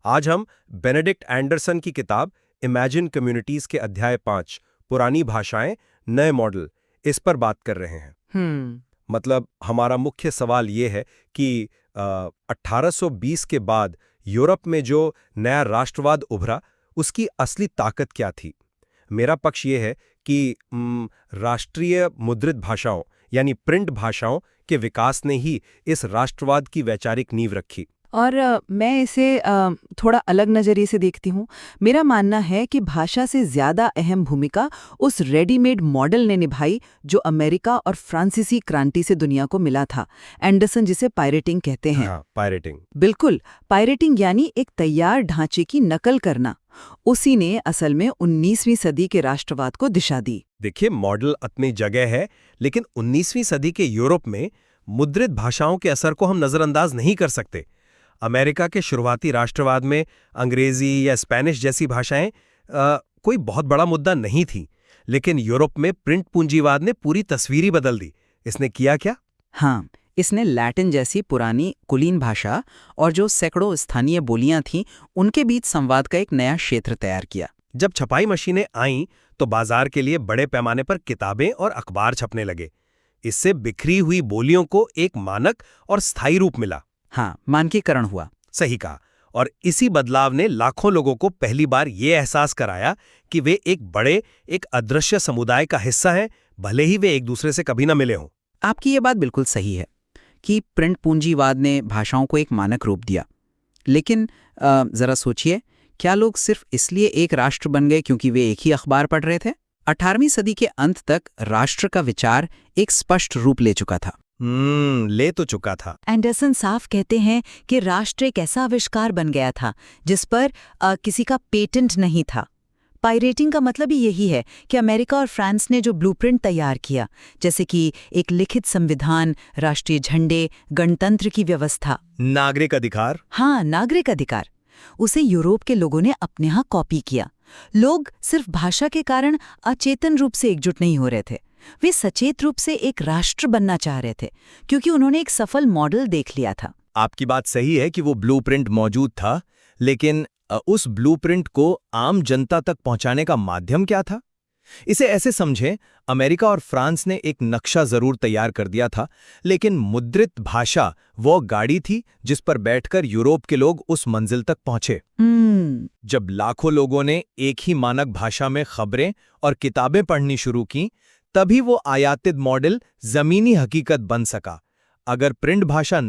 आज हम Benedict Anderson की किताब इमेजिन कम्युनिटीज के अध्याय 5 पुरानी भाषाएं नए मॉडल इस पर बात कर रहे हैं। मतलब हमारा मुख्य सवाल ये है कि 1820 के बाद यूरोप में जो नया राष्ट्रवाद उभरा उसकी असली ताकत क्या थी। मेरा पक्ष ये है कि राष्ट्रीय मुद्रित भाषाओं यानी प्रिंट भाषाओं के विकास ने ही इस राष्ट्रवाद की वैचारिक नींव रखी। और मैं इसे थोड़ा अलग नज़रिए से देखती हूँ। मेरा मानना है कि भाषा से ज़्यादा अहम भूमिका उस रेडीमेड मॉडल ने निभाई जो अमेरिका और फ्रांसीसी क्रांति से दुनिया को मिला था। एंडरसन जिसे पायरेटिंग कहते हैं। हाँ, पायरेटिंग। बिल्कुल, पायरेटिंग यानी एक तैयार ढांचे की नकल करना। उसी ने असल में 19वीं सदी के राष्ट्रवाद को दिशा दी। देखिए, मॉडल अपनी जगह है, लेकिन 19वीं सदी के यूरोप में मुद्रित भाषाओं के असर को हम नज़रअंदाज नहीं कर सकते। अमेरिका के शुरुआती राष्ट्रवाद में अंग्रेजी या स्पेनिश जैसी भाषाएं कोई बहुत बड़ा मुद्दा नहीं थी, लेकिन यूरोप में प्रिंट पूंजीवाद ने पूरी तस्वीर ही बदल दी। इसने किया क्या? हाँ, इसने लैटिन जैसी पुरानी कुलीन भाषा और जो सैकड़ों स्थानीय बोलियां थीं उनके बीच संवाद का एक नया क्षेत्र तैयार किया। जब छपाई मशीनें आईं तो बाजार के लिए बड़े पैमाने पर किताबें और अखबार छपने लगे। इससे बिखरी हुई बोलियों को एक मानक और स्थायी रूप मिला। हाँ, मानकीकरण हुआ। सही कहा। और इसी बदलाव ने लाखों लोगों को पहली बार ये एहसास कराया कि वे एक अदृश्य समुदाय का हिस्सा हैं, भले ही वे एक दूसरे से कभी न मिले हों। आपकी ये बात बिल्कुल सही है कि प्रिंट पूंजीवाद ने भाषाओं को एक मानक रूप दिया। लेकिन जरा सोचिए, क्या लोग सिर्फ इसलिए एक राष्ट्र बन गए क्योंकि वे एक ही अखबार पढ़ रहे थे? 18वीं सदी के अंत तक राष्ट्र का विचार एक स्पष्ट रूप ले चुका था। ले तो चुका था। एंडरसन साफ कहते हैं कि राष्ट्र एक ऐसा आविष्कार बन गया था जिस पर किसी का पेटेंट नहीं था। पायरेटिंग का मतलब ही यही है कि अमेरिका और फ्रांस ने जो ब्लूप्रिंट तैयार किया, जैसे कि एक लिखित संविधान, राष्ट्रीय झंडे, गणतंत्र की व्यवस्था, नागरिक अधिकार। हाँ, नागरिक अधिकार, उसे यूरोप के लोगों ने अपने यहाँ कॉपी किया। लोग सिर्फ भाषा के कारण अचेतन रूप से एकजुट नहीं हो रहे थे, वे सचेत रूप से एक राष्ट्र बनना चाह रहे थे, क्योंकि उन्होंने एक सफल मॉडल देख लिया था। आपकी बात सही है कि वो ब्लूप्रिंट मौजूद था, लेकिन उस ब्लूप्रिंट को आम जनता तक पहुंचाने का माध्यम क्या था? इसे ऐसे समझें, अमेरिका और फ्रांस ने एक नक्शा जरूर तैयार कर दिया था, लेकिन मुद्रित भाषा वो गाड़ी थी जिस पर बैठकर यूरोप के लोग उस मंजिल तक पहुंचे। जब लाखों लोगों ने एक ही मानक भाषा में खबरें और किताबें पढ़नी शुरू की, तभी वो आयातित मॉडल जमीनी हकीकत बन सका। अगर प्रिंट भाषा